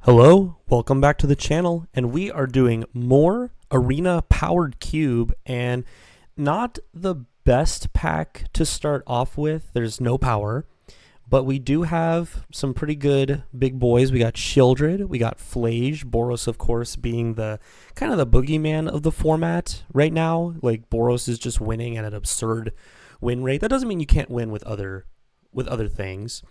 Hello, welcome back to the channel, and we are doing more arena powered cube, and not the best pack to start off with. There's no power, but we do have some pretty good big boys. We got Shieldred, we got Flage, Boros of course being the kind of the boogeyman of the format right now. Like Boros is just winning at an absurd win rate. That doesn't mean you can't win with other things.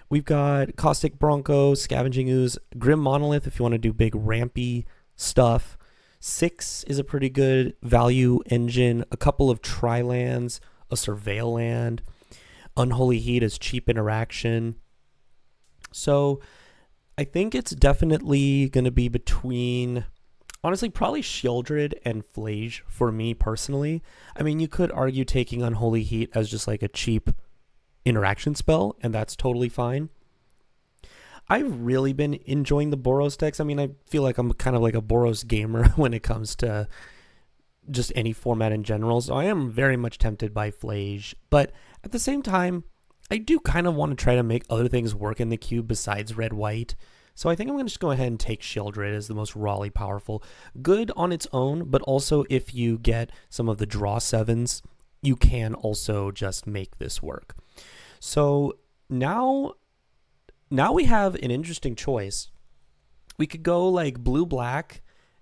We've got Caustic Bronco, Scavenging Ooze, Grim Monolith if you want to do big rampy stuff. 6 is a pretty good value engine. A couple of Tri-lands, a Surveil land. Unholy Heat is cheap interaction. So I think it's definitely going to be between, honestly, probably Shieldred and Flage for me personally. I mean, you could argue taking Unholy Heat as just like a cheap interaction spell, and that's totally fine. I've really been enjoying the Boros decks. I mean, I feel like I'm kind of like a Boros gamer when it comes to just any format in general, so I am very much tempted by Flage, but at the same time, I do kind of want to try to make other things work in the cube besides red-white. So I think I'm going to just go ahead and take Shieldred as the most rawly powerful. Good on its own, but also if you get some of the draw 7s, you can also just make this work. So now we have an interesting choice. We could go like blue-black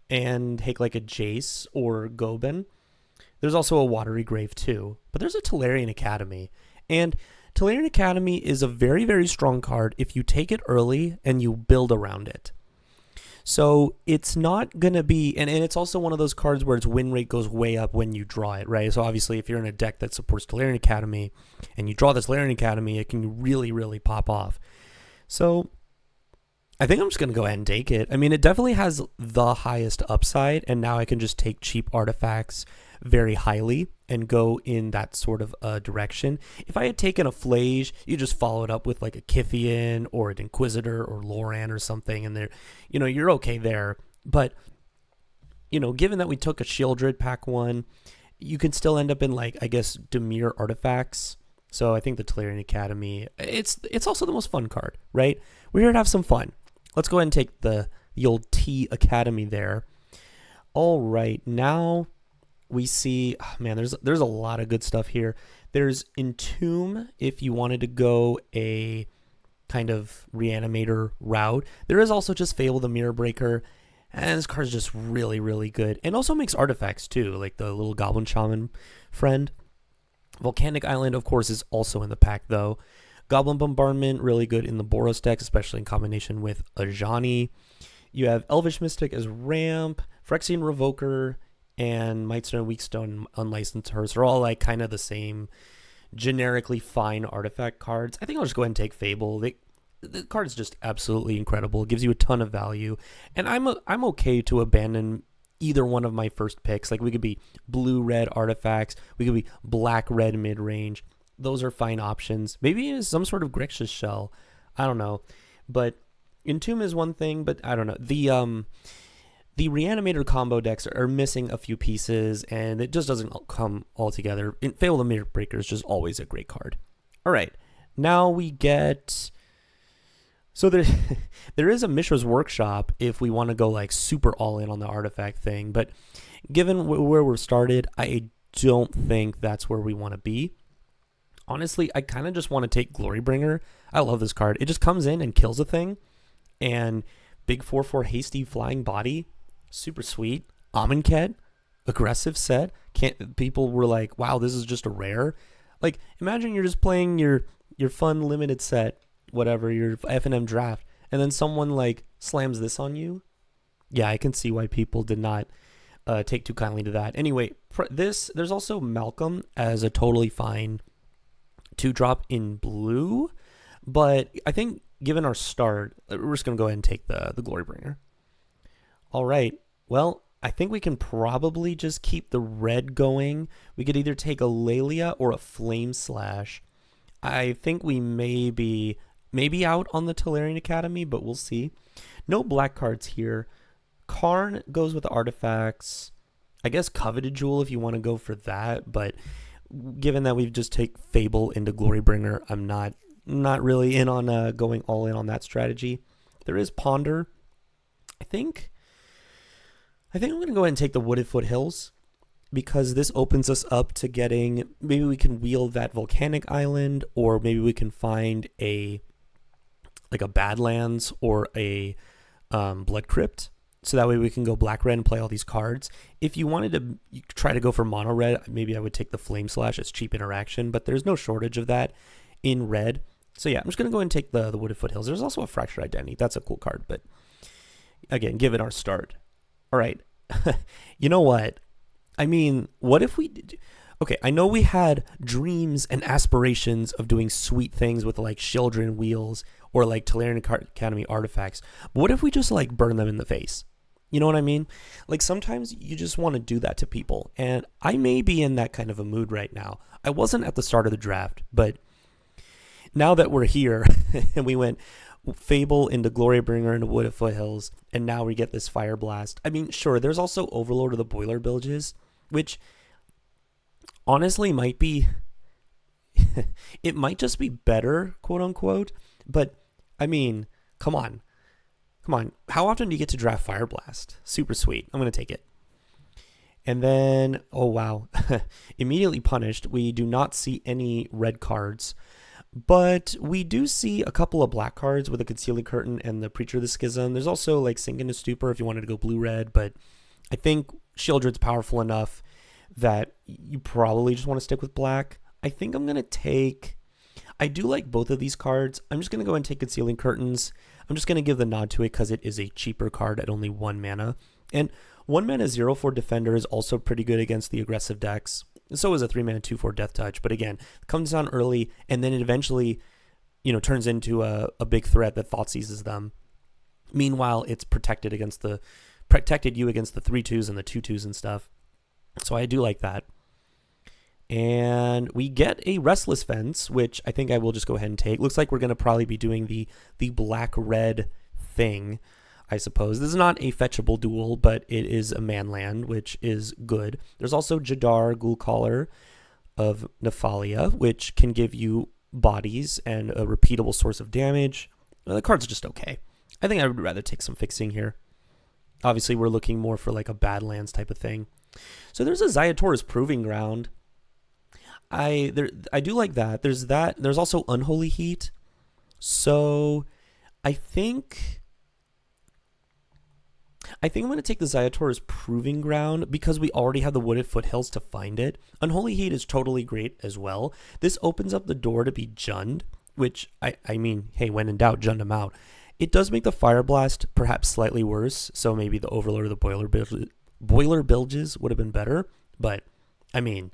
and take like a Jace or Goben. There's also a Watery Grave too, but there's a Tolarian Academy. And Tolarian Academy is a very, very strong card if you take it early and you build around it. So it's not going to be, and it's also one of those cards where its win rate goes way up when you draw it, right? So obviously if you're in a deck that supports Tolarian Academy and you draw this Tolarian Academy, it can really, really pop off. So I think I'm just going to go ahead and take it. I mean, it definitely has the highest upside, and now I can just take cheap artifacts very highly and go in that sort of direction. If I had taken a Flage, you just follow it up with like a Kythian or an Inquisitor or Loran or something, and you're okay there. But given that we took a Shieldred pack 1, you can still end up in like, I guess, Dimir artifacts. So I think the Tolarian Academy, it's also the most fun card, right? We're here to have some fun. Let's go ahead and take the old T Academy there. All right, now we see, man, there's a lot of good stuff here. There's Entomb if you wanted to go a kind of Reanimator route. There is also just Fable the Mirror Breaker, and this card's just really, really good. And also makes artifacts too, like the little Goblin Shaman friend. Volcanic Island, of course, is also in the pack though. Goblin Bombardment, really good in the Boros deck, especially in combination with Ajani. You have Elvish Mystic as ramp, Phyrexian Revoker, and Mightstone, Weakstone, Unlicensed Hearse are all like kind of the same generically fine artifact cards. I think I'll just go ahead and take Fable. The card is just absolutely incredible. It gives you a ton of value, and I'm okay to abandon either one of my first picks. Like we could be blue-red artifacts, we could be black-red mid-range. Those are fine options. Maybe some sort of Grixis shell. I don't know, but Entomb is one thing, but I don't know. The Reanimator combo decks are missing a few pieces, and it just doesn't come all together. Fable the Mirror Breaker is just always a great card. All right, now we get... So there is a Mishra's Workshop if we want to go like super all in on the artifact thing, but given where we're started, I don't think that's where we want to be. Honestly, I kind of just want to take Glorybringer. I love this card. It just comes in and kills a thing, and big 4/4 hasty flying body, super sweet. Amonkhet, aggressive set. People were like, wow, this is just a rare. Like, imagine you're just playing your fun limited set, whatever, your F&M draft, and then someone like slams this on you. Yeah, I can see why people did not take too kindly to that. Anyway, there's also Malcolm as a totally fine 2-drop in blue, but I think given our start, we're just going to go ahead and take the Glorybringer. All right, well, I think we can probably just keep the red going. We could either take a Lelia or a Flame Slash. I think we may be out on the Tolarian Academy, but we'll see. No black cards here. Karn goes with the artifacts. I guess Coveted Jewel if you want to go for that, but given that we've just take Fable into Glorybringer, I'm not really in on going all in on that strategy. There is Ponder, I think I'm going to go ahead and take the Wooded Foothills because this opens us up to getting, maybe we can wheel that volcanic island, or maybe we can find a Badlands or a Blood Crypt. So that way we can go black red and play all these cards. If you wanted to try to go for mono red, maybe I would take the Flame Slash as cheap interaction, but there's no shortage of that in red. So yeah, I'm just going to go ahead and take the Wooded Foothills. There's also a Fractured Identity. That's a cool card, but again, give it our start. All right. You know what? I mean, what if we did? Okay, I know we had dreams and aspirations of doing sweet things with like Children Wheels or like Tolarian Academy artifacts. But what if we just like burn them in the face? You know what I mean? Like sometimes you just want to do that to people. And I may be in that kind of a mood right now. I wasn't at the start of the draft, but now that we're here and we went Fable into Glorybringer into Wooded Foothills, and now we get this Fire Blast. I mean, sure, there's also Overlord of the Boiler Bilges, which honestly might be, it might just be better, quote unquote, but I mean, come on. How often do you get to draft Fire Blast? Super sweet. I'm going to take it. And then, oh wow, immediately punished. We do not see any red cards, but we do see a couple of black cards with a Concealing Curtain and the Preacher of the Schism. There's also like Sink into Stupor if you wanted to go blue-red, but I think Shieldred's powerful enough that you probably just want to stick with black. I think I'm going to take, I do like both of these cards. I'm just going to go and take Concealing Curtains. I'm just going to give the nod to it because it is a cheaper card at only 1 mana. And 1 mana 0/4 Defender is also pretty good against the aggressive decks. So is a 3 mana 2/4 Death Touch. But again, it comes down early and then it eventually, turns into a big threat that thought seizes them. Meanwhile, it's protected you against the 3/2s and the 2/2s and stuff. So I do like that. And we get a Restless Fence, which I think I will just go ahead and take. Looks like we're going to probably be doing the black-red thing, I suppose. This is not a fetchable duel, but it is a manland, which is good. There's also Jadar, Ghoulcaller of Nephalia, which can give you bodies and a repeatable source of damage. Well, the card's just okay. I think I would rather take some fixing here. Obviously, we're looking more for like a Badlands type of thing. So there's a Zayator's Proving Ground. I do like that. There's that. There's also Unholy Heat. So I think I'm going to take the Zayator's Proving Ground because we already have the Wooded Foothills to find it. Unholy Heat is totally great as well. This opens up the door to be Jund, which I mean, hey, when in doubt, Jund them out. It does make the Fire Blast perhaps slightly worse, so maybe the Overlord or the Boiler Bilges would have been better, but I mean,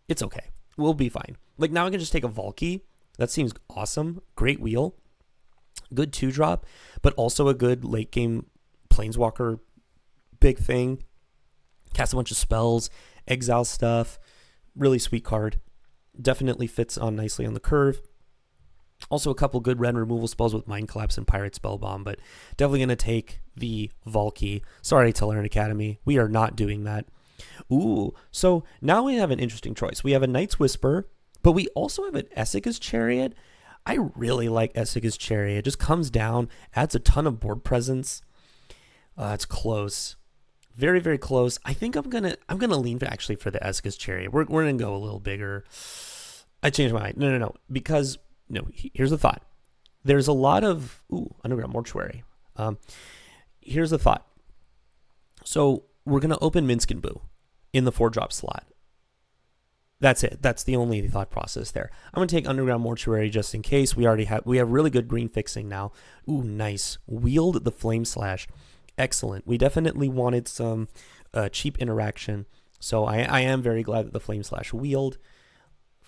it's okay. We'll be fine. Like now I can just take a Valky. That seems awesome. Great wheel. Good 2-drop, but also a good late game Planeswalker big thing. Cast a bunch of spells, exile stuff. Really sweet card. Definitely fits on nicely on the curve. Also a couple good red removal spells with Mind Collapse and Pirate Spellbomb, but definitely going to take the Valky. Sorry, Tolarian Academy. We are not doing that. Ooh, so now we have an interesting choice. We have a Knight's Whisper, but we also have an Esika's Chariot. I really like Esika's Chariot. It just comes down, adds a ton of board presence. It's close. Very, very close. I think I'm gonna lean actually for the Esika's Chariot. We're gonna go a little bigger. I changed my mind. No. Because here's the thought. There's a lot of Underground Mortuary. Here's the thought. So we're gonna open Minsk and Boo in the 4-drop slot. That's it. That's the only thought process there. I'm gonna take Underground Mortuary just in case. We have really good green fixing now. Ooh, nice. Wield the Flame Slash. Excellent. We definitely wanted some cheap interaction. So I am very glad that the Flame Slash wield.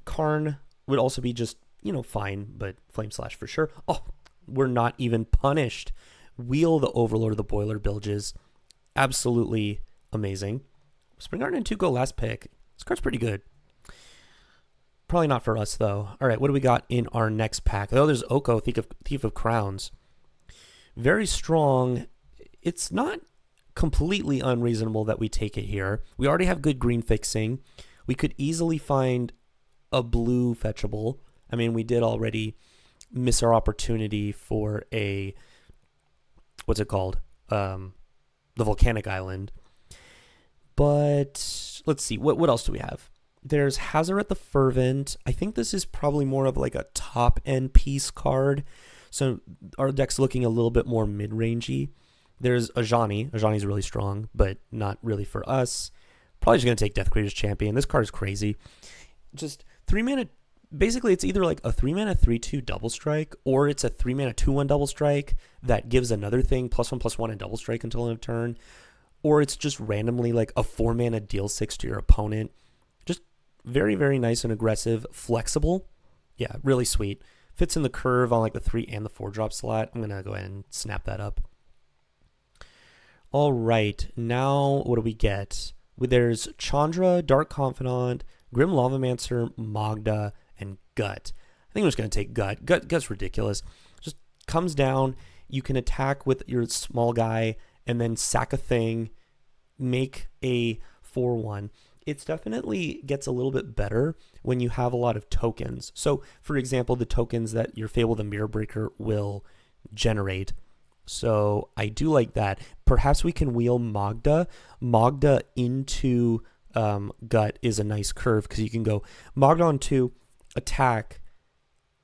Karn would also be just, fine, but Flame Slash for sure. Oh, we're not even punished. Wheel the Overlord of the Boiler Bilges. Absolutely amazing. Spring Garden and Tuco last pick. This card's pretty good. Probably not for us, though. All right, what do we got in our next pack? Oh, there's Oko, Thief of Crowns. Very strong. It's not completely unreasonable that we take it here. We already have good green fixing. We could easily find a blue fetchable. I mean, we did already miss our opportunity for a, what's it called? the volcanic island. But let's see, what else do we have? There's Hazaret the Fervent. I think this is probably more of like a top end piece card. So our deck's looking a little bit more mid-rangey. There's Ajani. Ajani's really strong, but not really for us. Probably just going to take Death Creator's Champion. This card is crazy. Just 3 mana. Basically, it's either like a 3 mana 3/2 double strike, or it's a 3 mana 2/1 double strike that gives another thing +1/+1 and double strike until end of turn. Or it's just randomly like a 4 mana deal 6 to your opponent. Just very, very nice and aggressive. Flexible. Yeah, really sweet. Fits in the curve on like the 3 and the 4 drop slot. I'm going to go ahead and snap that up. All right, now what do we get? There's Chandra, Dark Confidant, Grim Lavamancer, Magda, and Gut. I think I'm just going to take Gut. Gut's ridiculous. Just comes down, you can attack with your small guy, and then sack a thing, make a 4/1. It's definitely gets a little bit better when you have a lot of tokens. So, for example, the tokens that your Fable the Mirror Breaker will generate. So I do like that. Perhaps we can wheel Magda. Magda into Gut is a nice curve because you can go Magda on 2, attack,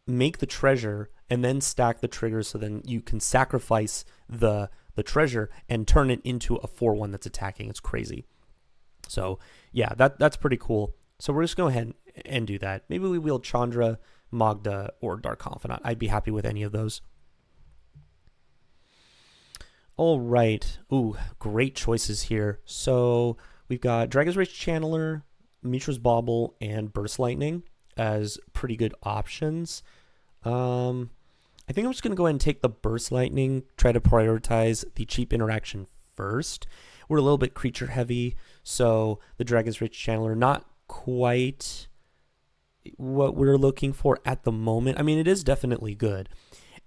make the treasure, and then stack the triggers. So then you can sacrifice the treasure and turn it into a 4/1 that's attacking. It's crazy. So yeah, that's pretty cool. So we're just going to go ahead and do that. Maybe we wheel Chandra, Magda, or Dark Confidant. I'd be happy with any of those. All right. Ooh, great choices here. So we've got Dragon's Rage Channeler, Mishra's Bauble, and Burst Lightning as pretty good options. I think I'm just going to go ahead and take the Burst Lightning, try to prioritize the cheap interaction first. We're a little bit creature heavy, so the Dragon's Rage Channeler, not quite what we're looking for at the moment. I mean, it is definitely good.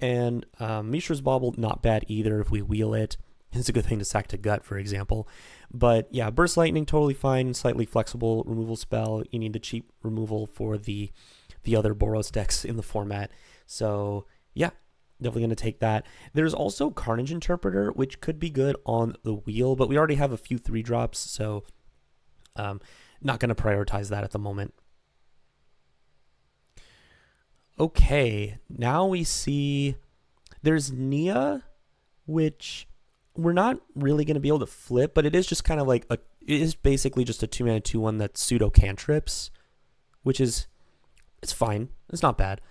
And Mishra's Bauble, not bad either if we wheel it. It's a good thing to sack to Gut, for example. But yeah, Burst Lightning, totally fine. Slightly flexible removal spell. You need the cheap removal for the other Boros decks in the format. So yeah, definitely going to take that. There's also Carnage Interpreter, which could be good on the wheel, but we already have a few 3-drops, so not going to prioritize that at the moment. Okay, now we see there's Nia, which we're not really going to be able to flip, but it is just kind of like it is basically just a 2 mana 2/1 that's pseudo cantrips, which is, it's fine. It's not bad.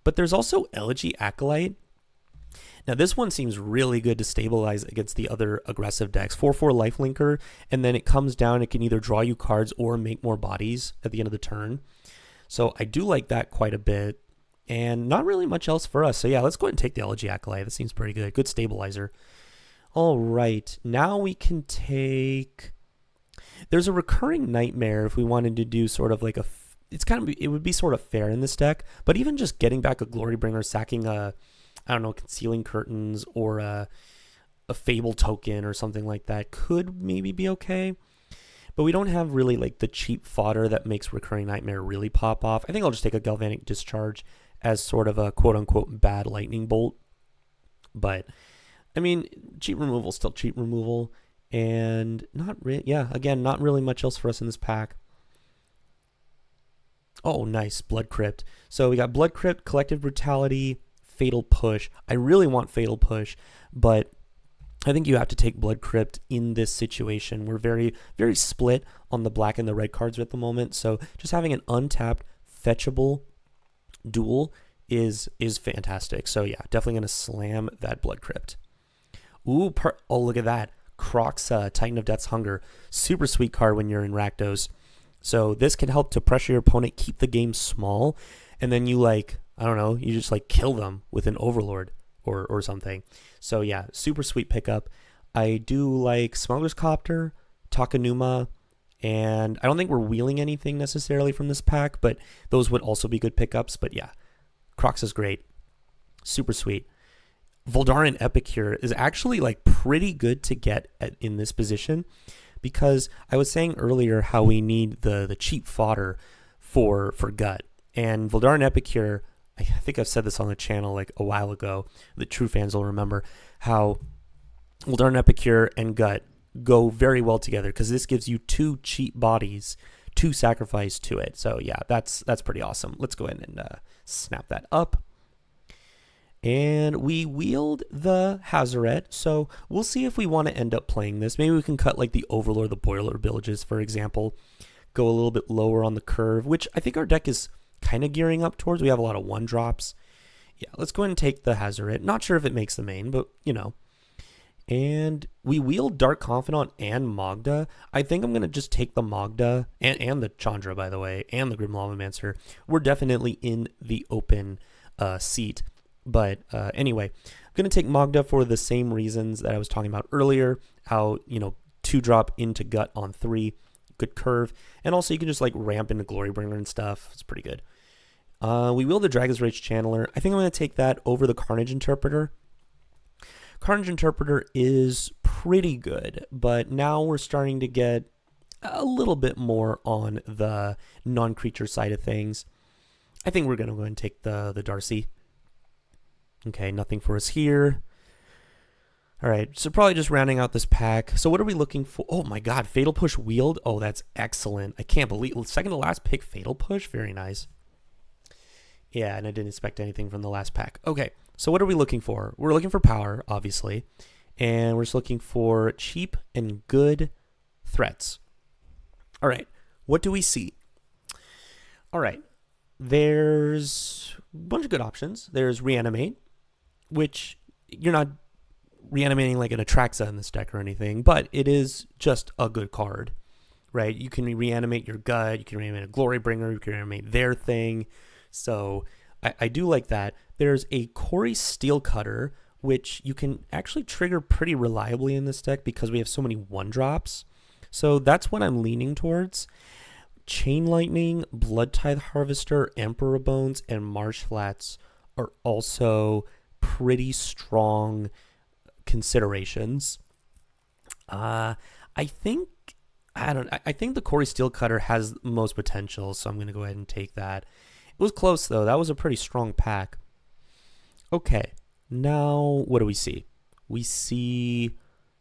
But there's also Elegy Acolyte. Now this one seems really good to stabilize against the other aggressive decks. 4/4 lifelinker, and then it comes down, it can either draw you cards or make more bodies at the end of the turn. So I do like that quite a bit. And not really much else for us. So yeah, let's go ahead and take the Elegy Acolyte. That seems pretty good. Good stabilizer. All right. Now we can take... There's a Recurring Nightmare if we wanted to do sort of like a... It would be sort of fair in this deck. But even just getting back a Glorybringer, sacking a... I don't know, Concealing Curtains or a Fable token or something like that could maybe be okay. But we don't have really like the cheap fodder that makes Recurring Nightmare really pop off. I think I'll just take a Galvanic Discharge as sort of a quote-unquote bad lightning bolt. But, I mean, cheap removal is still cheap removal. And not really much else for us in this pack. Oh, nice. Blood Crypt. So we got Blood Crypt, Collective Brutality, Fatal Push. I really want Fatal Push, but I think you have to take Blood Crypt in this situation. We're very, very split on the black and the red cards at the moment. So just having an untapped, fetchable duel is fantastic. So yeah, definitely going to slam that Blood Crypt. Ooh, oh, look at that. Croc's Titan of Death's Hunger. Super sweet card when you're in Rakdos. So this can help to pressure your opponent, keep the game small, and then you you just kill them with an Overlord or something. So yeah, super sweet pickup. I do like Smuggler's Copter, Takanuma, and I don't think we're wheeling anything necessarily from this pack, but those would also be good pickups. But yeah, Crocs is great. Super sweet. Voldaren Epicure is actually pretty good to get in this position, because I was saying earlier how we need the cheap fodder for Gut. And Voldaren Epicure, I think I've said this on the channel a while ago, the true fans will remember, how Darn Epicure and Gut go very well together because this gives you 2 cheap bodies to sacrifice to it. So yeah, that's pretty awesome. Let's go ahead and snap that up. And we wield the Hazoret, so we'll see if we want to end up playing this. Maybe we can cut like the Overlord, the Boiler Villages, for example, go a little bit lower on the curve, which I think our deck is kind of gearing up towards. We have a lot of 1-drops. Yeah, let's go ahead and take the Hazoret. Not sure if it makes the main, but you know. And we wield Dark Confidant and Magda. I think I'm going to just take the Magda and the Chandra, by the way, and the Grim Lavamancer. We're definitely in the open seat. But anyway, I'm going to take Magda for the same reasons that I was talking about earlier. How, 2-drop into Gut on 3. Good curve. And also you can just like ramp into Glorybringer and stuff. It's pretty good. We wield the Dragon's Rage Channeler. I think I'm going to take that over the Carnage Interpreter. Carnage Interpreter is pretty good, but now we're starting to get a little bit more on the non-creature side of things. I think we're going to go ahead and take the Darcy. Okay, nothing for us here. All right, so probably just rounding out this pack. So what are we looking for? Oh my god, Fatal Push wield. Oh, that's excellent. I can't believe second to last pick Fatal Push. Very nice. Yeah, and I didn't expect anything from the last pack. Okay, so what are we looking for? We're looking for power, obviously. And we're just looking for cheap and good threats. All right, what do we see? All right, there's a bunch of good options. There's Reanimate, which you're not reanimating like an Atraxa in this deck or anything, but it is just a good card, right? You can reanimate your Gut, you can reanimate a Glorybringer, you can reanimate their thing. So I do like that. There's a Corey Steelcutter, which you can actually trigger pretty reliably in this deck because we have so many 1-drops. So that's what I'm leaning towards. Chain Lightning, Blood Tithe Harvester, Emperor Bones, and Marsh Flats are also pretty strong considerations. I think the Corey Steelcutter has most potential, so I'm going to go ahead and take that. It was close, though. That was a pretty strong pack. Okay, now what do we see? We see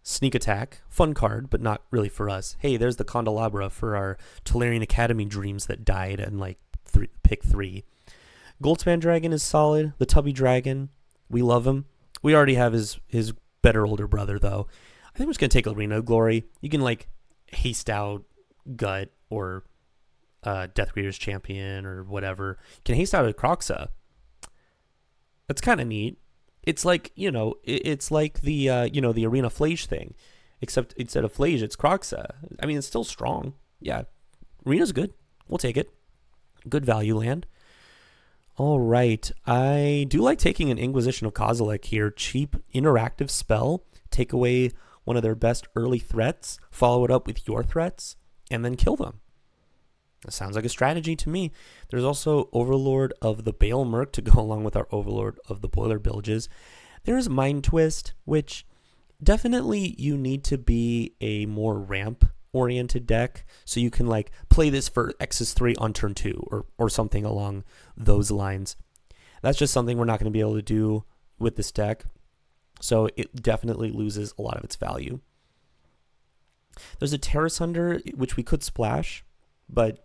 Sneak Attack. Fun card, but not really for us. Hey, there's the Candelabra for our Tolarian Academy dreams that died in like pick 3. Goldspan Dragon is solid. The Tubby Dragon, we love him. We already have his better older brother, though. I think we're just going to take Arena of Glory. You can like haste out Gut or Death Reader's Champion or whatever. You can haste out a Croxa. That's kind of neat. It's like, it's like the the Arena Flage thing, except instead of Flage, it's Croxa. I mean, it's still strong. Yeah, Arena's good. We'll take it. Good value land. All right. I do like taking an Inquisition of Kozilek here. Cheap interactive spell. Take away one of their best early threats. Follow it up with your threats, and then kill them. That sounds like a strategy to me. There's also Overlord of the Bale Merc to go along with our Overlord of the Boiler Villages. There's Mind Twist, which definitely you need to be a more ramp-oriented deck, so you can like play this for X's 3 on turn 2 or something along those lines. That's just something we're not going to be able to do with this deck, so it definitely loses a lot of its value. There's a Terra Sunder, which we could splash, but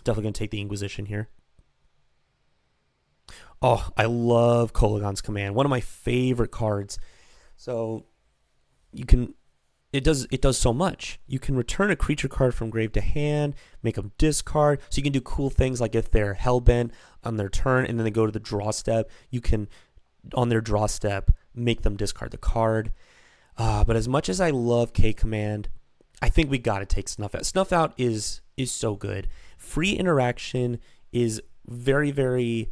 definitely going to take the Inquisition here. Oh, I love Kolaghan's Command. One of my favorite cards. So it does so much. You can return a creature card from grave to hand, make them discard. So you can do cool things like if they're hellbent on their turn and then they go to the draw step, you can, on their draw step, make them discard the card. But as much as I love K Command, I think we got to take Snuff Out. Snuff Out is so good. Free interaction is very, very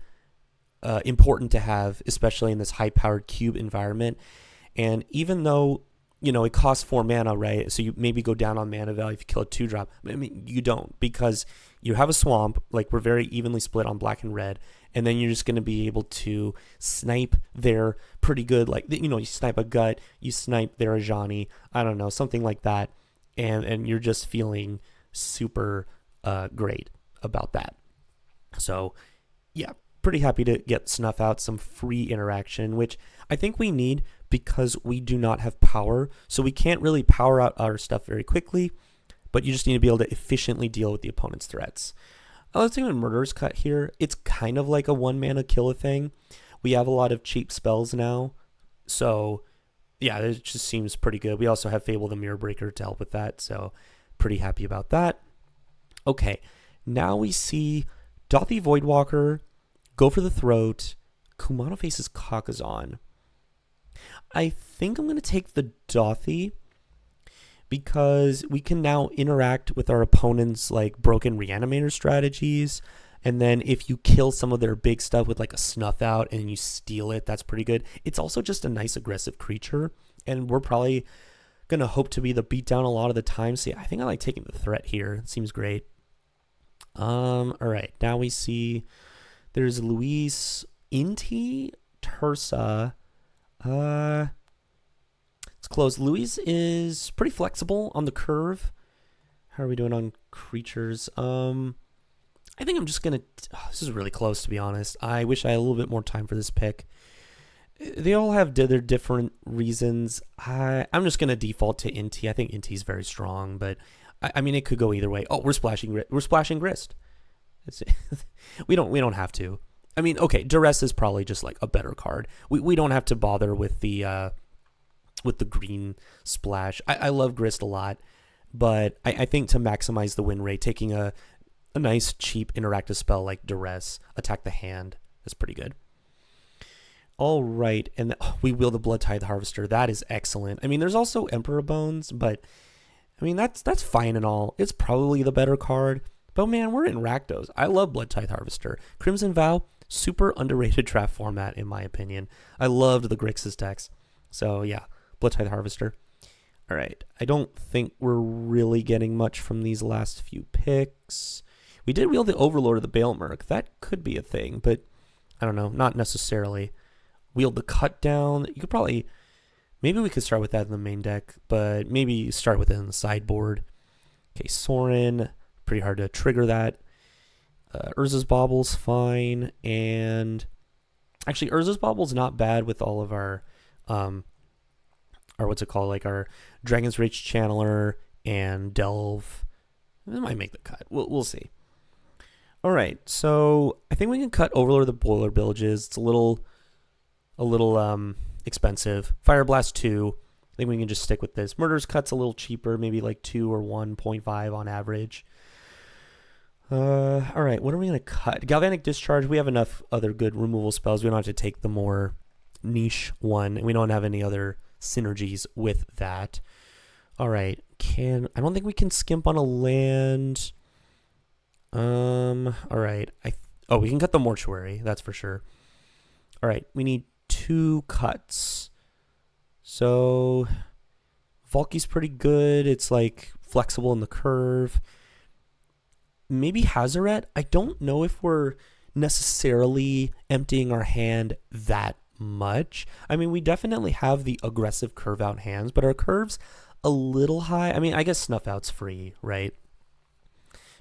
important to have, especially in this high-powered cube environment. And even though, it costs 4 mana, right? So you maybe go down on mana value if you kill a 2-drop. I mean, you don't, because you have a swamp, like we're very evenly split on black and red, and then you're just going to be able to snipe their pretty good, like, you snipe a Gut, you snipe their Ajani, I don't know, something like that. And you're just feeling super great about that. So, yeah, pretty happy to get Snuff Out some free interaction, which I think we need because we do not have power. So we can't really power out our stuff very quickly, but you just need to be able to efficiently deal with the opponent's threats. Let's take a Murderous Cut here. It's kind of like a 1-mana kill thing. We have a lot of cheap spells now, so yeah, it just seems pretty good. We also have Fable the Mirror Breaker to help with that, so pretty happy about that. Okay, now we see Dothy Voidwalker, go for the throat. Kumano faces Kakazan. I think I'm going to take the Dothy because we can now interact with our opponent's like broken reanimator strategies. And then if you kill some of their big stuff with like a snuff out and you steal it, that's pretty good. It's also just a nice aggressive creature. And we're probably going to hope to be the beatdown a lot of the time. So yeah, I think I like taking the threat here. It seems great. All right. Now we see there's Luis, Inti, Tursa. It's close. Luis is pretty flexible on the curve. How are we doing on creatures? I think I'm just going to... this is really close, to be honest. I wish I had a little bit more time for this pick. They all have their different reasons. I'm just going to default to Inti. I think Inti's very strong, but I mean, it could go either way. Oh, we're splashing Grist. we don't have to. I mean, okay, Duress is probably just like a better card. We don't have to bother with the green splash. I love Grist a lot, but I think to maximize the win rate, taking a nice cheap interactive spell like Duress, attack the hand, is pretty good. All right, and we wield the Blood Tithe Harvester. That is excellent. I mean, there's also Emperor Bones, but I mean that's fine and all. It's probably the better card. But man, we're in Rakdos. I love Blood Tithe Harvester. Crimson Vow, super underrated draft format in my opinion. I loved the Grixis decks. So yeah, Blood Tithe Harvester. All right, I don't think we're really getting much from these last few picks. We did wield the Overlord of the Baelmerk. That could be a thing, but I don't know, not necessarily. Wield the Cut Down. You could probably, maybe we could start with that in the main deck, but maybe start with it in the sideboard. Okay, Sorin, pretty hard to trigger that. Urza's Bauble's fine, and actually Urza's Bauble's not bad with all of our what's it called, like our Dragon's Rage Channeler and Delve. It might make the cut. We'll see. All right, so I think we can cut Overlord of the Boiler Villages. It's a little expensive. Fire Blast 2. I think we can just stick with this. Murder's Cut's a little cheaper, maybe like 2 or 1.5 on average. All right, what are we going to cut? Galvanic Discharge. We have enough other good removal spells. We don't have to take the more niche one, and we don't have any other synergies with that. All right, I don't think we can skimp on a land. All right, we can cut the Mortuary, that's for sure. All right, we need 2 cuts. So Valky's pretty good. It's like flexible in the curve. Maybe Hazaret. I don't know if we're necessarily emptying our hand that much. I mean, we definitely have the aggressive curve out hands, but our curve's a little high. I mean, I guess Snuff Out's free, right?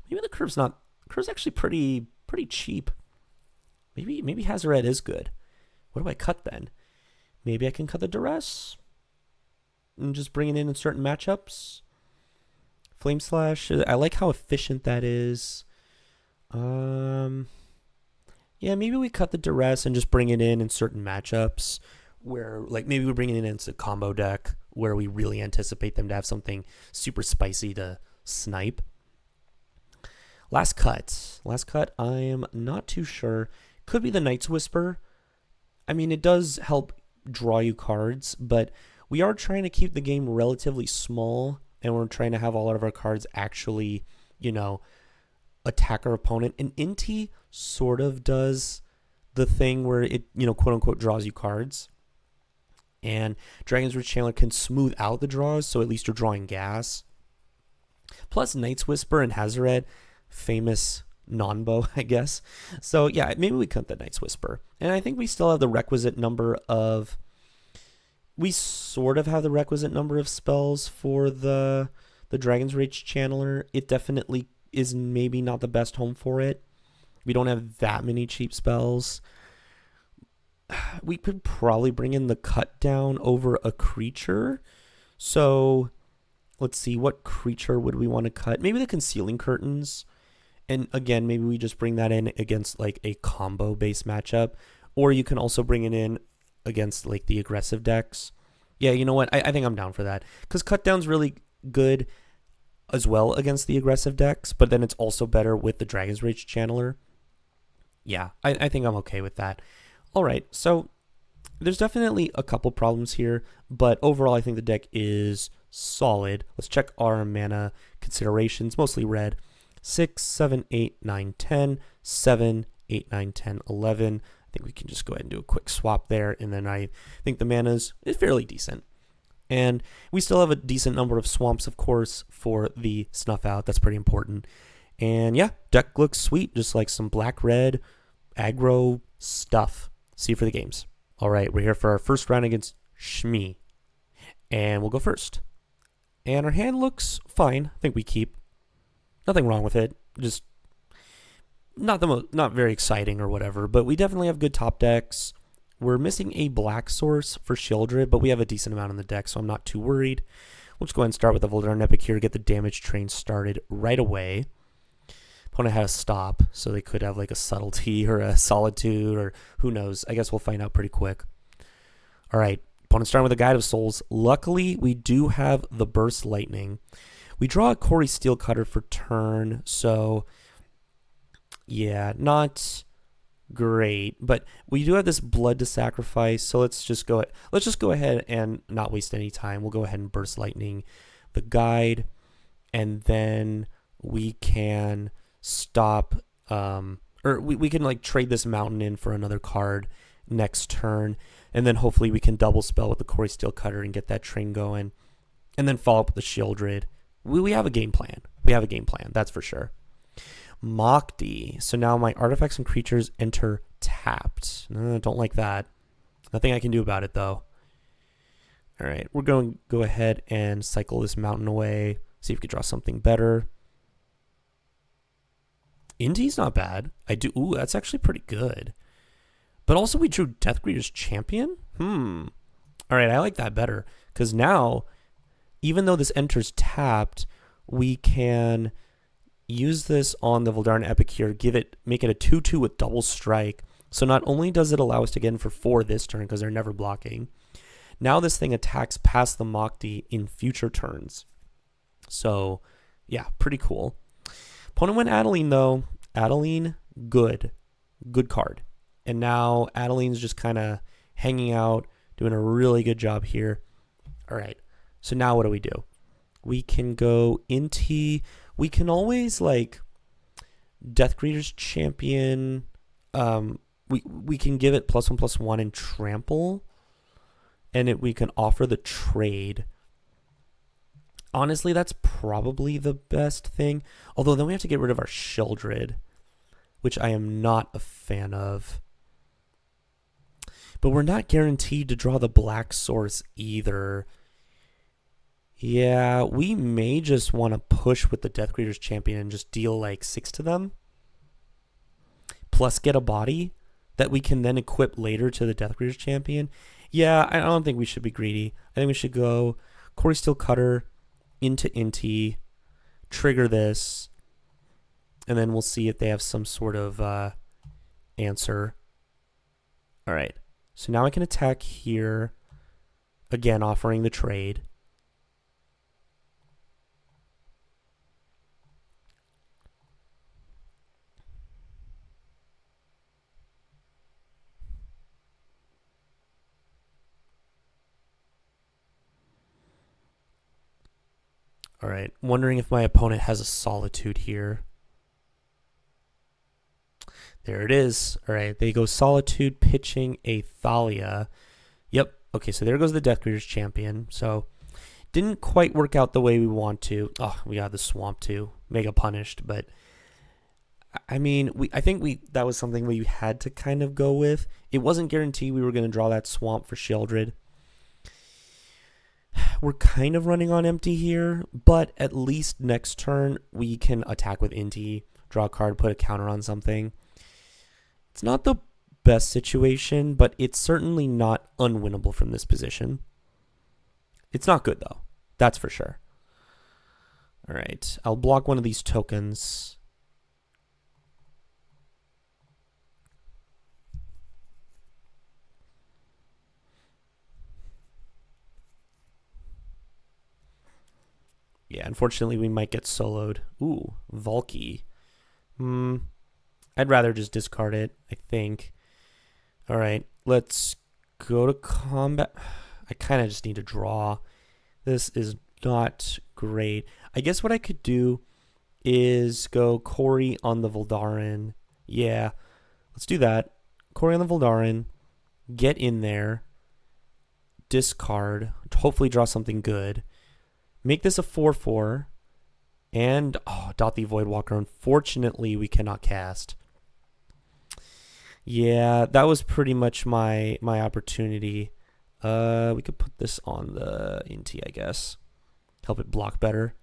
Maybe the curve's actually pretty cheap. Maybe Hazaret is good. What do I cut then? Maybe I can cut the Duress and just bring it in certain matchups. Flame Slash, I like how efficient that is. Yeah, maybe we cut the Duress and just bring it in certain matchups where, like, maybe we bring it in into a combo deck where we really anticipate them to have something super spicy to snipe. Last cut, I am not too sure. Could be the Night's Whisper. I mean, it does help draw you cards, but we are trying to keep the game relatively small, and we're trying to have a lot of our cards actually, attack our opponent. And Inti sort of does the thing where it, quote unquote, draws you cards. And Dragon's Rage Channeler can smooth out the draws, so at least you're drawing gas. Plus Night's Whisper and Hazaret, famous non-bow, I guess. So yeah, maybe we cut the Night's Whisper. And I think we still have the requisite number of... We sort of have the requisite number of spells for the Dragon's Rage Channeler. It definitely is maybe not the best home for it. We don't have that many cheap spells. we could probably bring in the cut down over a creature. So let's see, what creature would we want to cut? Maybe the Concealing Curtains. And again, maybe we just bring that in against like a combo based matchup. Or you can also bring it in against like the aggressive decks. Yeah, you know what? I think I'm down for that. Because cut down's really good as well against the aggressive decks, but then it's also better with the Dragon's Rage Channeler. Yeah, I think I'm okay with that. All right, so there's definitely a couple problems here, but overall I think the deck is solid. Let's check our mana considerations, mostly red. 6, 7, 8, 9, 10, 7, 8, 9, 10, 11. I think we can just go ahead and do a quick swap there, and then I think the mana is fairly decent. And we still have a decent number of swamps, of course, for the snuff out. That's pretty important. And yeah, deck looks sweet, just like some black-red aggro stuff. See you for the games. All right, we're here for our first round against Shmi. And we'll go first. And our hand looks fine. I think we keep. Nothing wrong with it. Just not very exciting or whatever, but we definitely have good top decks. We're missing a black source for Sheoldred, but we have a decent amount on the deck, so I'm not too worried. We'll just go ahead and start with the Voldaren Epic here, get the damage train started right away. Opponent had a stop, so they could have like a Subtlety or a Solitude, or who knows. I guess we'll find out pretty quick. All right, opponent starting with a Guide of Souls. Luckily, we do have the Burst Lightning. We draw a Corey Steelcutter for turn, so yeah, not great. But we do have this Blood to Sacrifice, so let's just go ahead and not waste any time. We'll go ahead and Burst Lightning the Guide, and then we can stop, or we can like trade this Mountain in for another card next turn, and then hopefully we can double spell with the Corey Steelcutter and get that train going, and then follow up with the Sheoldred. We have a game plan. That's for sure. Mokti. So now my artifacts and creatures enter tapped. Don't like that. Nothing I can do about it, though. All right, we're going to go ahead and cycle this Mountain away. See if we can draw something better. Indy's not bad. Ooh, that's actually pretty good. But also we drew Deathgreater's Champion? All right, I like that better. Because now, even though this enters tapped, we can use this on the Voldaren Epic here, make it a 2/2 with double strike. So not only does it allow us to get in for 4 this turn, because they're never blocking, now this thing attacks past the Mokti in future turns. So yeah, pretty cool. Opponent went Adeline, though. Adeline, good card. And now Adeline's just kind of hanging out, doing a really good job here. All right, so now what do? We can go into, we can always like Deathgreater's Champion. We can give it +1/+1 and trample, and we can offer the trade. Honestly, that's probably the best thing. Although then we have to get rid of our Sheoldred, which I am not a fan of. But we're not guaranteed to draw the black source either. Yeah, we may just want to push with the Deathgreater's Champion and just deal like 6 to them. Plus get a body that we can then equip later to the Deathgreater's Champion. Yeah, I don't think we should be greedy. I think we should go Corey Steelcutter into Inti, trigger this, and then we'll see if they have some sort of answer. All right, so now I can attack here, again offering the trade. All right, wondering if my opponent has a Solitude here. There it is. All right, they go Solitude, pitching a Thalia. Yep, okay, so there goes the Deathgreater's Champion. So didn't quite work out the way we want to. Oh, we got the Swamp too. Mega punished, but I mean, I think that was something we had to kind of go with. It wasn't guaranteed we were going to draw that Swamp for Sheoldred. We're kind of running on empty here, but at least next turn we can attack with Inti, draw a card, put a counter on something. It's not the best situation, but it's certainly not unwinnable from this position. It's not good, though. That's for sure. All right. I'll block one of these tokens. Yeah, unfortunately, we might get soloed. Ooh, Valky. I'd rather just discard it, I think. All right, let's go to combat. I kind of just need to draw. This is not great. I guess what I could do is go Corey on the Voldaren. Yeah, let's do that. Corey on the Voldaren. Get in there. Discard. Hopefully draw something good. Make this a 4/4. And, dot the Voidwalker. Unfortunately, we cannot cast. Yeah, that was pretty much my opportunity. We could put this on the Inti, I guess. Help it block better.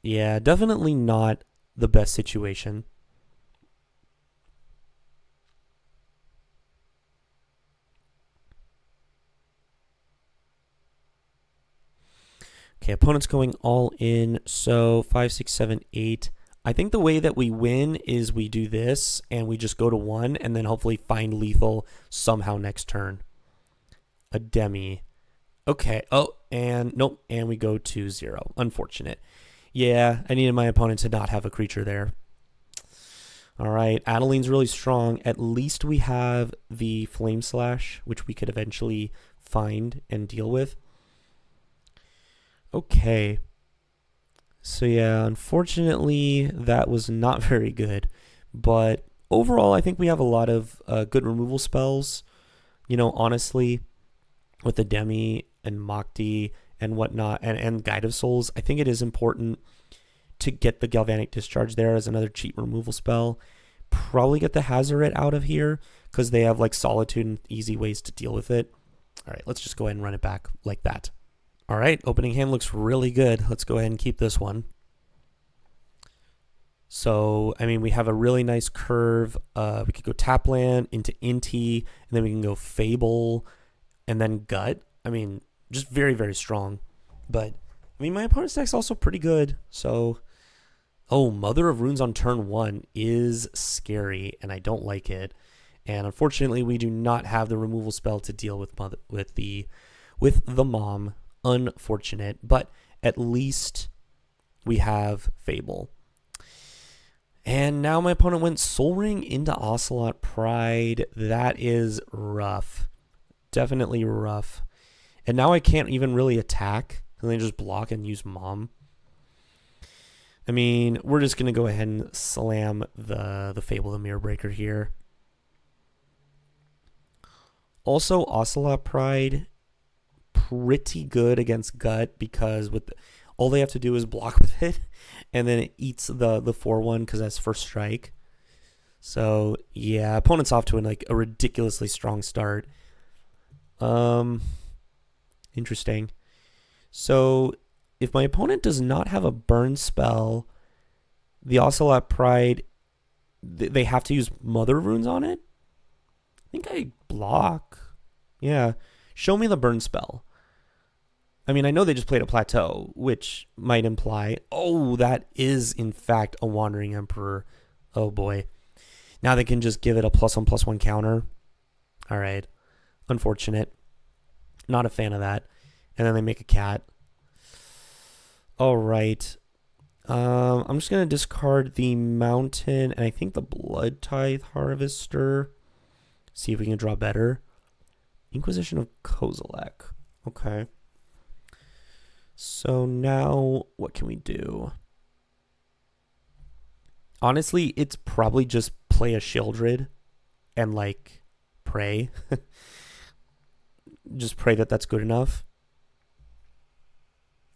Yeah, definitely not the best situation. Okay, opponent's going all in. So 5, 6, 7, 8. I think the way that we win is we do this and we just go to 1 and then hopefully find lethal somehow next turn. A demi. Okay. Oh, and nope. And we go to 0. Unfortunate. Yeah, I needed my opponent to not have a creature there. All right. Adeline's really strong. At least we have the Flame Slash, which we could eventually find and deal with. Okay. So yeah, unfortunately, that was not very good. But overall, I think we have a lot of good removal spells. You know, honestly, with the Demi and Mokti and whatnot, and Guide of Souls, I think it is important to get the Galvanic Discharge there as another cheap removal spell. Probably get the Hazoret out of here, because they have like Solitude and easy ways to deal with it. All right, let's just go ahead and run it back like that. All right, opening hand looks really good. Let's go ahead and keep this one. So, I mean, we have a really nice curve. We could go tap land into Inti, and then we can go Fable, and then Gut. I mean, just very, very strong. But, I mean, my opponent's deck's also pretty good. So, Mother of Runes on turn 1 is scary, and I don't like it. And unfortunately, we do not have the removal spell to deal with the mom. Unfortunate, but at least we have Fable. And now my opponent went Soul Ring into Ocelot Pride. That is rough. Definitely rough. And now I can't even really attack, and then just block and use Mom. I mean, we're just going to go ahead and slam the Fable the Mirror Breaker here. Also, Ocelot Pride, pretty good against Gut, because all they have to do is block with it, and then it eats the 4/1 because that's first strike. So yeah, opponent's off to a ridiculously strong start. Interesting. So if my opponent does not have a burn spell, the Ocelot Pride, they have to use Mother Runes on it. I think I block. Yeah. Show me the burn spell. I mean, I know they just played a plateau, which might imply, that is in fact a Wandering Emperor. Oh boy. Now they can just give it a +1/+1 counter. All right. Unfortunate. Not a fan of that. And then they make a cat. All right. I'm just going to discard the Mountain and I think the Blood Tithe Harvester. See if we can draw better. Inquisition of Kozilek. Okay. So now what can we do? Honestly, it's probably just play a Sheoldred and pray. Just pray that that's good enough.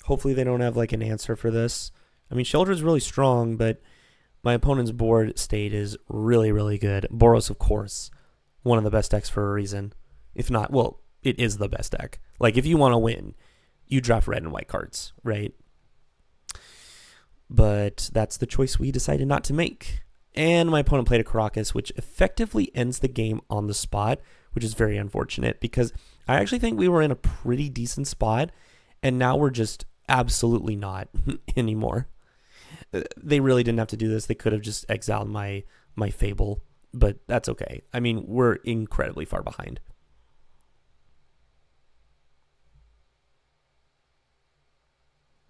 Hopefully they don't have an answer for this. I mean, Sheoldred's really strong, but my opponent's board state is really, really good. Boros, of course, one of the best decks for a reason. If not, well, it is the best deck. If you want to win, you draft red and white cards, right? But that's the choice we decided not to make. And my opponent played a Caracas, which effectively ends the game on the spot, which is very unfortunate because I actually think we were in a pretty decent spot, and now we're just absolutely not anymore. They really didn't have to do this. They could have just exiled my Fable, but that's okay. I mean, we're incredibly far behind.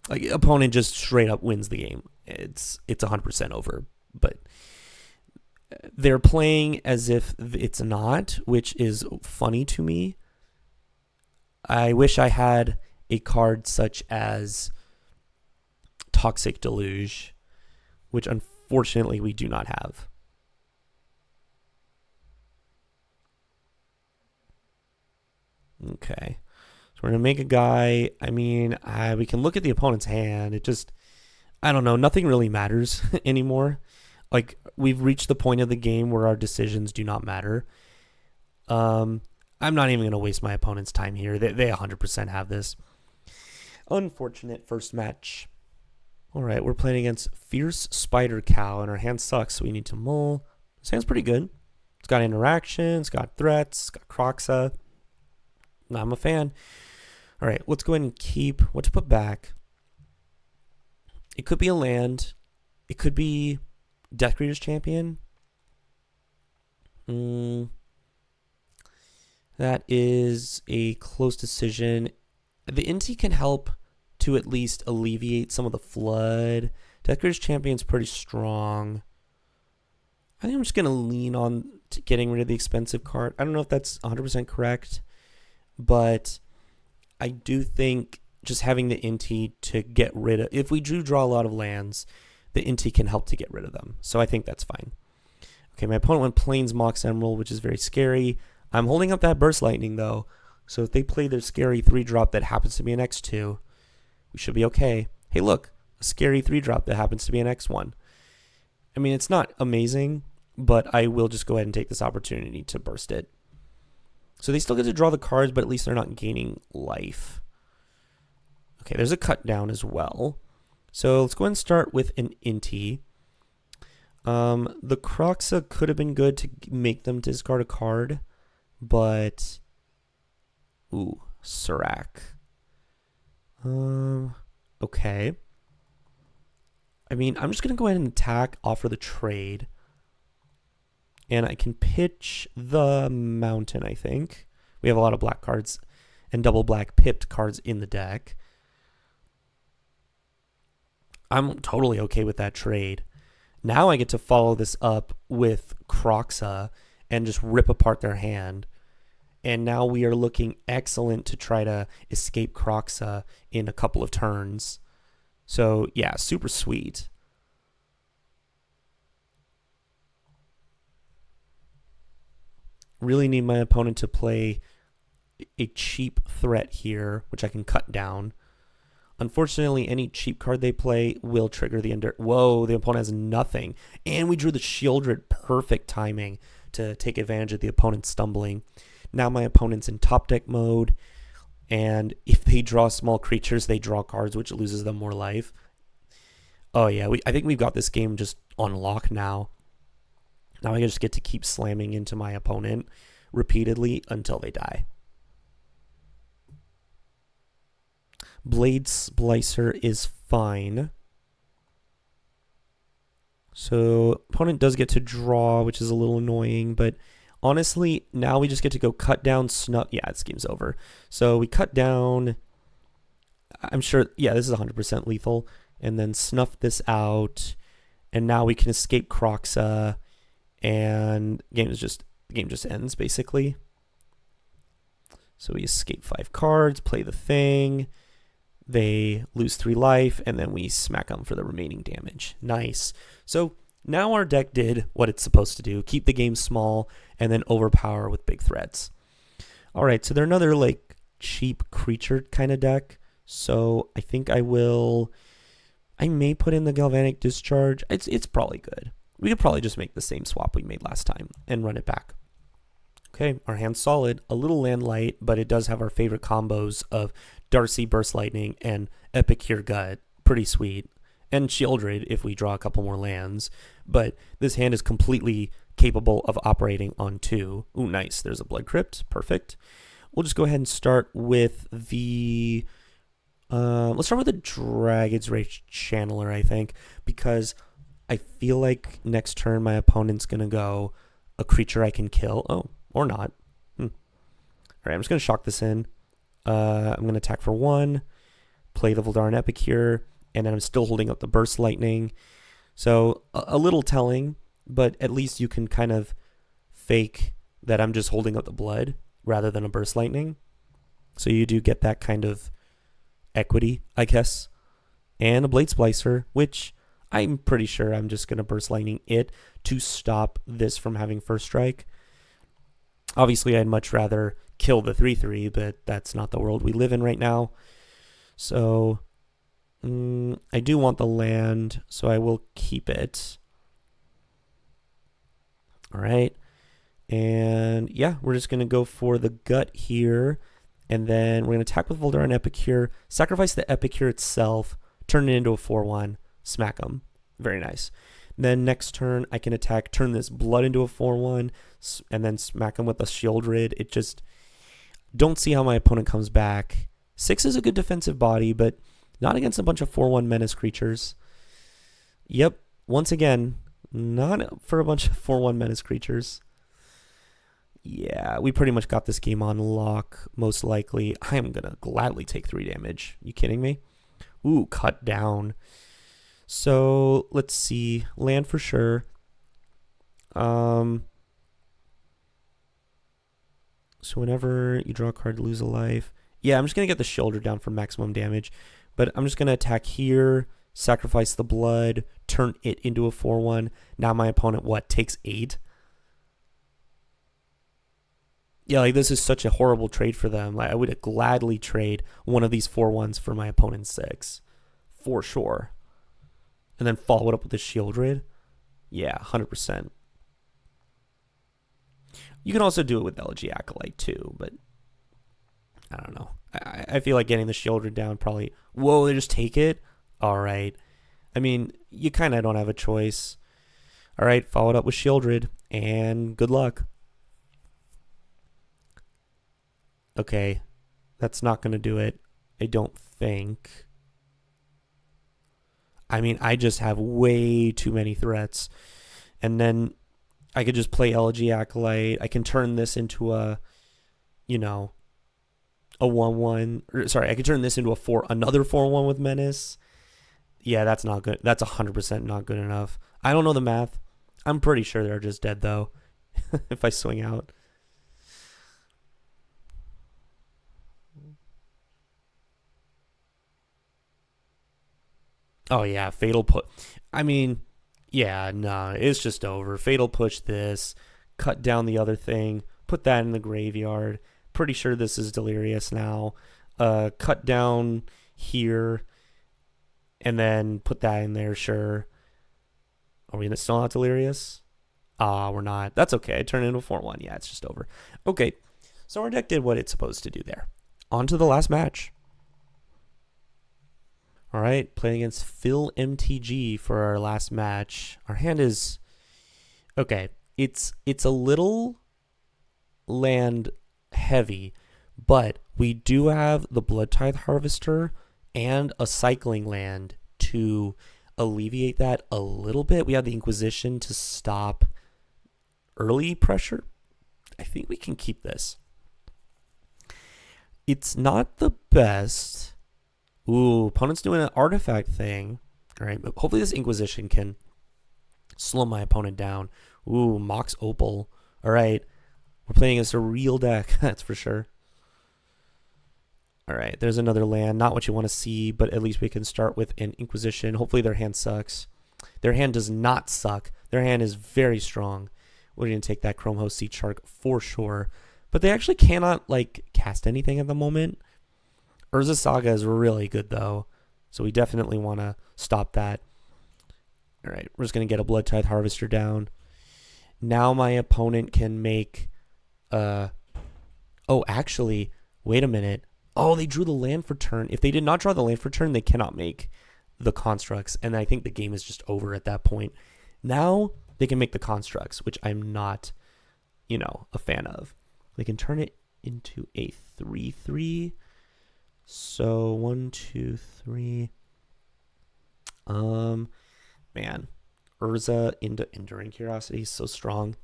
Like, opponent just straight up wins the game. It's 100% over, but they're playing as if it's not, which is funny to me. I wish I had a card such as Toxic Deluge, which unfortunately we do not have. Okay. So we're going to make a guy. I mean, we can look at the opponent's hand. It just, I don't know, nothing really matters anymore. Like, we've reached the point of the game where our decisions do not matter. I'm not even going to waste my opponent's time here. They 100% have this. Unfortunate first match. All right, we're playing against Fierce Spider Cow, and our hand sucks, so we need to mull. This hand's pretty good. It's got interaction, it's got threats, it's got Croxa. I'm a fan. All right, let's go ahead and keep what to put back. It could be a land. It could be Death Creator's Champion. That is a close decision. The Inti can help to at least alleviate some of the flood. Death Creator's Champion's pretty strong. I think I'm just going to lean on getting rid of the expensive card. I don't know if that's 100% correct, but I do think just having the Inti to get rid of, if we do draw a lot of lands, the Inti can help to get rid of them. So I think that's fine. Okay, my opponent went Plains Mox Emerald, which is very scary. I'm holding up that Burst Lightning, though. So if they play their scary 3-drop that happens to be an X2, we should be okay. Hey, look, a scary 3-drop that happens to be an X1. I mean, it's not amazing, but I will just go ahead and take this opportunity to burst it. So they still get to draw the cards, but at least they're not gaining life. Okay, there's a cut down as well. So let's go ahead and start with an Inti. The Croxa could have been good to make them discard a card, but ooh, Serac. Okay. I mean, I'm just gonna go ahead and attack, offer the trade, and I can pitch the Mountain. I think we have a lot of black cards and double black pipped cards in the deck. I'm totally okay with that trade. Now I get to follow this up with Croxa and just rip apart their hand. And now we are looking excellent to try to escape Croxa in a couple of turns. So yeah, super sweet. Really need my opponent to play a cheap threat here, which I can cut down. Unfortunately, any cheap card they play will trigger the Ender. Whoa, the opponent has nothing. And we drew the Shieldred. Perfect timing to take advantage of the opponent's stumbling. Now my opponent's in top deck mode. And if they draw small creatures, they draw cards, which loses them more life. Oh yeah, I think we've got this game just on lock now. Now I just get to keep slamming into my opponent repeatedly until they die. Blade Splicer is fine. So opponent does get to draw, which is a little annoying, but honestly, now we just get to go cut down, snuff. Yeah, this game's over. So we cut down. I'm sure, yeah, this is 100% lethal. And then snuff this out. And now we can escape Croxa. And the game just ends, basically. So we escape 5 cards, play the thing. They lose 3 life, and then we smack them for the remaining damage. Nice. So now our deck did what it's supposed to do. Keep the game small, and then overpower with big threats. All right, so they're another like cheap creature kind of deck. So I think I may put in the Galvanic Discharge. It's probably good. We could probably just make the same swap we made last time and run it back. Okay, our hand's solid. A little land light, but it does have our favorite combos of Darcy Burst Lightning and Epicure Gut. Pretty sweet. and Shieldred if we draw a couple more lands. But this hand is completely capable of operating on 2. Ooh, nice. There's a Blood Crypt. Perfect. We'll just go ahead and start with the... let's start with the Dragon's Rage Channeler, I think, because I feel like next turn my opponent's going to go a creature I can kill. Oh, or not. All right, I'm just going to shock this in. I'm going to attack for 1, play the Voldaren Epicure, and then I'm still holding up the Burst Lightning. So a little telling, but at least you can kind of fake that I'm just holding up the blood rather than a Burst Lightning. So you do get that kind of equity, I guess. And a Blade Splicer, which I'm pretty sure I'm just going to Burst Lightning it to stop this from having first strike. Obviously, I'd much rather kill the 3/3, but that's not the world we live in right now. So I do want the land, so I will keep it. All right. And yeah, we're just going to go for the gut here. And then we're going to attack with Voldaren Epicure, sacrifice the Epicure itself, turn it into a 4/1, smack them. Very nice. Then next turn, I can attack, turn this blood into a 4/1, and then smack him with a Shieldred. It just, don't see how my opponent comes back. 6 is a good defensive body, but not against a bunch of 4/1 menace creatures. Yep, once again, not for a bunch of 4/1 menace creatures. Yeah, we pretty much got this game on lock, most likely. I am going to gladly take 3 damage. You kidding me? Ooh, cut down. So, let's see. Land for sure. So whenever you draw a card, lose a life. Yeah, I'm just going to get the shoulder down for maximum damage. But I'm just going to attack here, sacrifice the blood, turn it into a 4/1. Now my opponent, what, takes 8? Yeah, like this is such a horrible trade for them. Like, I would gladly trade one of these 4/1s for my opponent's 6. For sure. And then follow it up with the Shieldred. Yeah, 100%. You can also do it with Elegy Acolyte too, but I don't know. I feel like getting the Shieldred down probably... Whoa, they just take it? All right. I mean, you kind of don't have a choice. All right, follow it up with Shieldred, and good luck. Okay, that's not going to do it, I don't think. I mean, I just have way too many threats. And then I could just play Elegy Acolyte. I can turn this into a, you know, a 1/1. Sorry, I could turn this into another 4/1 with Menace. Yeah, that's not good. That's 100% not good enough. I don't know the math. I'm pretty sure they're just dead, though, if I swing out. Oh, yeah, Fatal Push. I mean, yeah, nah, it's just over. Fatal Push this, cut down the other thing, put that in the graveyard. Pretty sure this is Delirious now. Cut down here, and then put that in there, sure. Are we still not Delirious? We're not. That's okay. I turned it into a 4/1. Yeah, it's just over. Okay, so our deck did what it's supposed to do there. On to the last match. All right, playing against Phil MTG for our last match. Our hand is... Okay, it's a little land heavy, but we do have the Blood Tithe Harvester and a cycling land to alleviate that a little bit. We have the Inquisition to stop early pressure. I think we can keep this. It's not the best. Ooh, opponent's doing an artifact thing. All right, but hopefully this Inquisition can slow my opponent down. Ooh, Mox Opal. All right, we're playing against a real deck, that's for sure. All right, there's another land. Not what you want to see, but at least we can start with an Inquisition. Hopefully their hand sucks. Their hand does not suck. Their hand is very strong. We're going to take that Chrome Host Sea Shark for sure. But they actually cannot, like, cast anything at the moment. Urza Saga is really good, though, so we definitely want to stop that. All right, we're just going to get a Blood Tithe Harvester down. Now my opponent can make... Oh, actually, wait a minute. Oh, they drew the land for turn. If they did not draw the land for turn, they cannot make the constructs, and I think the game is just over at that point. Now they can make the constructs, which I'm not, a fan of. They can turn it into a 3/3. So 1, 2, 3. Man, Urza into Enduring Curiosity is so strong.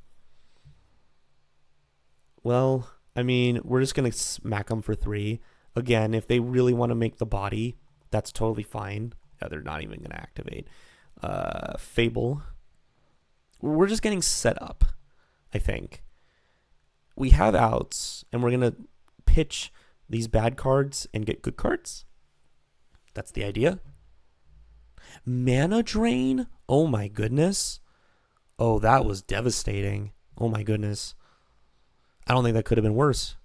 Well, I mean, we're just gonna smack them for 3. Again, if they really want to make the body, that's totally fine. Yeah, they're not even gonna activate. Fable. We're just getting set up, I think. We have outs, and we're gonna pitch these bad cards and get good cards. That's the idea. Mana drain? Oh my goodness. Oh, that was devastating. Oh my goodness. I don't think that could have been worse.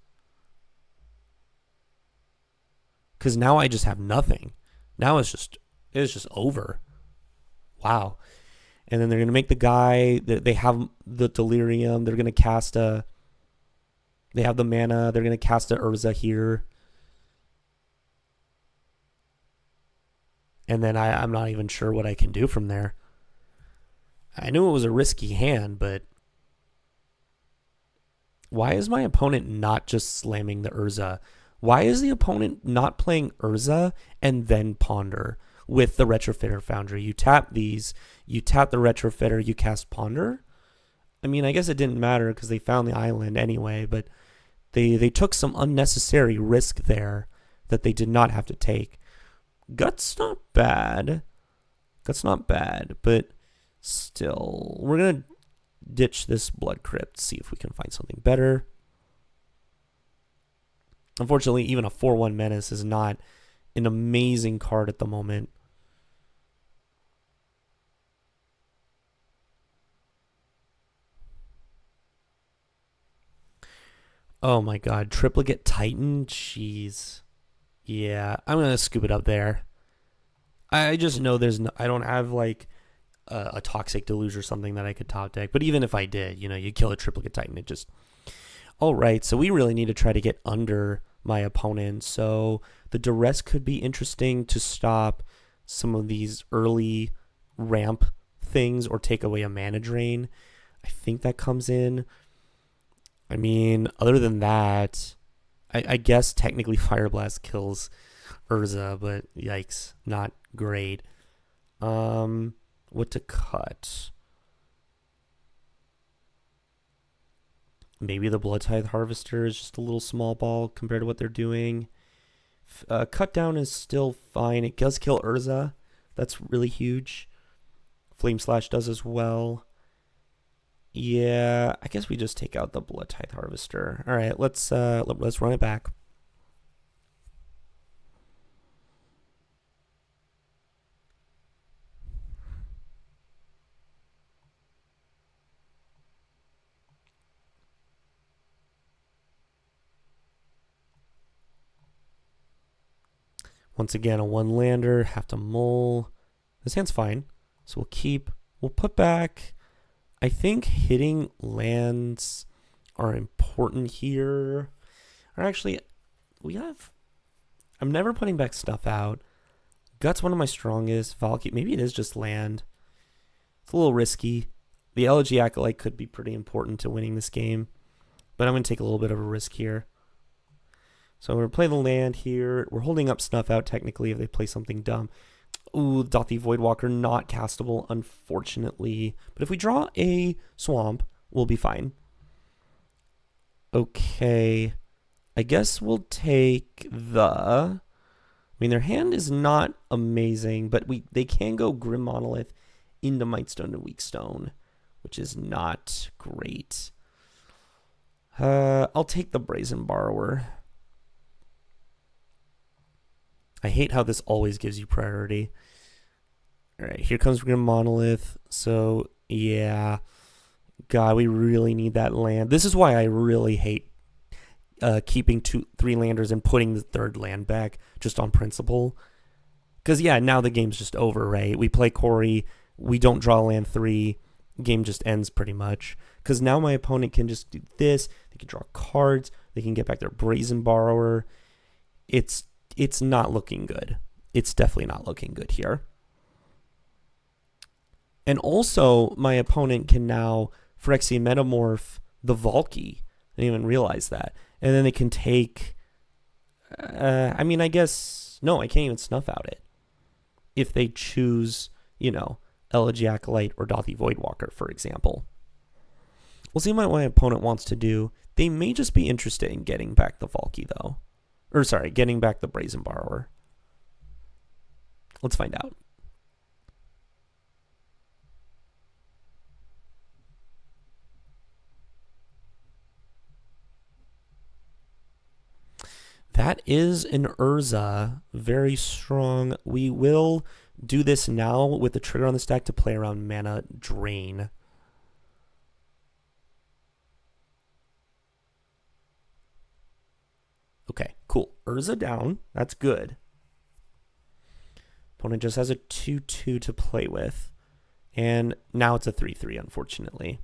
Because now I just have nothing. Now it's just over. Wow. And then they're going to make the guy, they have the Delirium. They're going to cast they have the mana. They're going to cast a Urza here. And then I'm not even sure what I can do from there. I knew it was a risky hand, but why is my opponent not just slamming the Urza? Why is the opponent not playing Urza and then Ponder with the Retrofitter Foundry? You tap these, you tap the Retrofitter, you cast Ponder. I mean, I guess it didn't matter because they found the island anyway, but they took some unnecessary risk there that they did not have to take. Gut's not bad. Gut's not bad, but still, we're going to ditch this Blood Crypt, see if we can find something better. Unfortunately, even a 4/1 Menace is not an amazing card at the moment. Oh my god, Triplicate Titan? Jeez. Yeah, I'm going to scoop it up there. I just know I don't have like a Toxic Deluge or something that I could top deck. But even if I did, you kill a Triplicate Titan, it just... Alright, so we really need to try to get under my opponent. So the Duress could be interesting to stop some of these early ramp things or take away a mana drain. I think that comes in. I mean, other than that, I guess technically Fire Blast kills Urza, but yikes, not great. What to cut? Maybe the Blood Tithe Harvester is just a little small ball compared to what they're doing. Cut down is still fine. It does kill Urza. That's really huge. Flame Slash does as well. Yeah, I guess we just take out the Blood Tithe Harvester. All right, let's run it back. Once again, a 1-lander, have to mull. This hand's fine, so we'll put back. I think hitting lands are important here. Or actually, I'm never putting back stuff out. Gut's one of my strongest. Valky, maybe it is just land. It's a little risky. The Elegy Acolyte could be pretty important to winning this game, but I'm going to take a little bit of a risk here. So we're going to play the land here. We're holding up stuff out technically if they play something dumb. Ooh, Dothi Voidwalker, not castable, unfortunately. But if we draw a swamp, we'll be fine. Okay. I guess we'll take the... I mean, their hand is not amazing, but they can go Grim Monolith into Mightstone to Weakstone, which is not great. I'll take the Brazen Borrower. I hate how this always gives you priority. All right, here comes Grim Monolith. So, yeah. God, we really need that land. This is why I really hate keeping 3 landers and putting the 3rd land back just on principle. Because, yeah, now the game's just over, right? We play Corey. We don't draw land 3. Game just ends pretty much. Because now my opponent can just do this. They can draw cards. They can get back their Brazen Borrower. It's not looking good. It's definitely not looking good here. And also, my opponent can now Phyrexian Metamorph the Valky. I didn't even realize that. And then they can take... I mean, I guess... No, I can't even snuff out it. If they choose, you know, Elegy Acolyte or Dothy Voidwalker, for example. We'll see what my opponent wants to do. They may just be interested in getting back the Valky, though. Or, sorry, getting back the Brazen Borrower. Let's find out. That is an Urza. Very strong. We will do this now with the trigger on the stack to play around mana drain. Okay, cool. Urza down. That's good. Opponent just has a 2/2 to play with. And now it's a 3/3, unfortunately.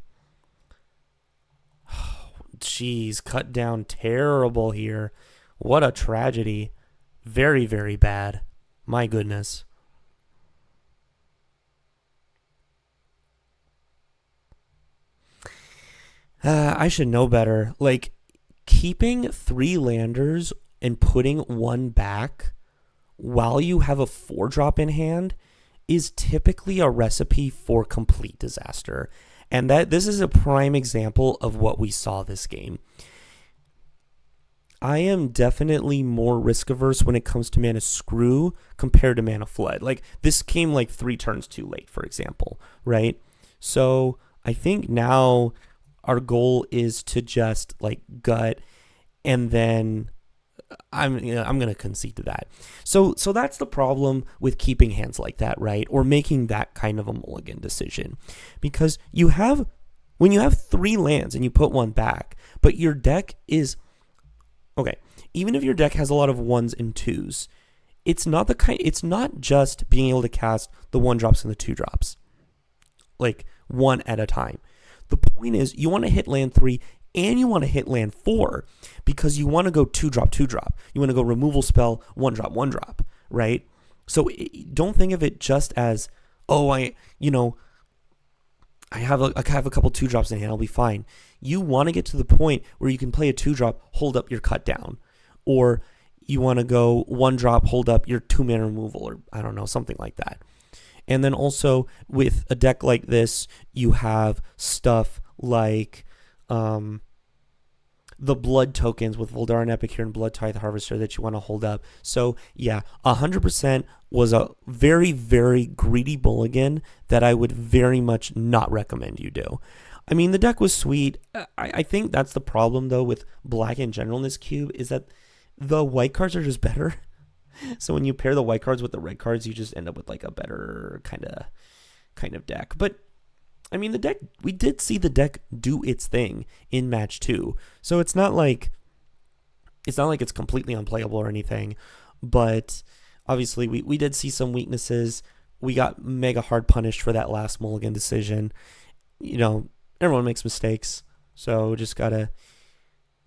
Jeez, cut down terrible here. What a tragedy. Very, very bad. My goodness. I should know better. Like, keeping 3 landers and putting 1 back while you have a 4-drop in hand is typically a recipe for complete disaster. And this is a prime example of what we saw this game. I am definitely more risk averse when it comes to Mana Screw compared to Mana Flood. Like, this came like 3 turns too late, for example, right? So I think now our goal is to just like gut, and then I'm going to concede to that. So that's the problem with keeping hands like that, right? Or making that kind of a mulligan decision. Because when you have 3 lands and you put 1 back, but your deck is... Okay, even if your deck has a lot of 1s and 2s, it's not just being able to cast the 1-drops and the 2-drops, like 1 at a time. The point is you want to hit land 3 and you want to hit land 4 because you want to go 2-drop, 2-drop. You want to go removal spell, 1-drop, 1-drop, right? So don't think of it just as, oh, I have a couple 2-drops in hand, I'll be fine. You want to get to the point where you can play a 2-drop, hold up your cut down. Or you want to go 1-drop, hold up your 2-mana removal, or I don't know, something like that. And then also with a deck like this, you have stuff like the blood tokens with Voldaren Epicure and Blood Tithe Harvester that you want to hold up. So yeah, 100% was a very, very greedy mulligan that I would very much not recommend you do. I mean, the deck was sweet. I think that's the problem, though, with black in general in this cube, is that the white cards are just better. So when you pair the white cards with the red cards, you just end up with like a better kind of deck. But I mean, we did see the deck do its thing in match 2. So it's not like it's completely unplayable or anything. But obviously we did see some weaknesses. We got mega hard punished for that last mulligan decision. You know, everyone makes mistakes, so just gotta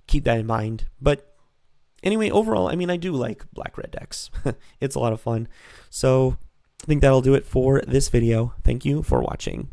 keep that in mind. But anyway, overall, I mean, I do like black-red decks. It's a lot of fun. So I think that'll do it for this video. Thank you for watching.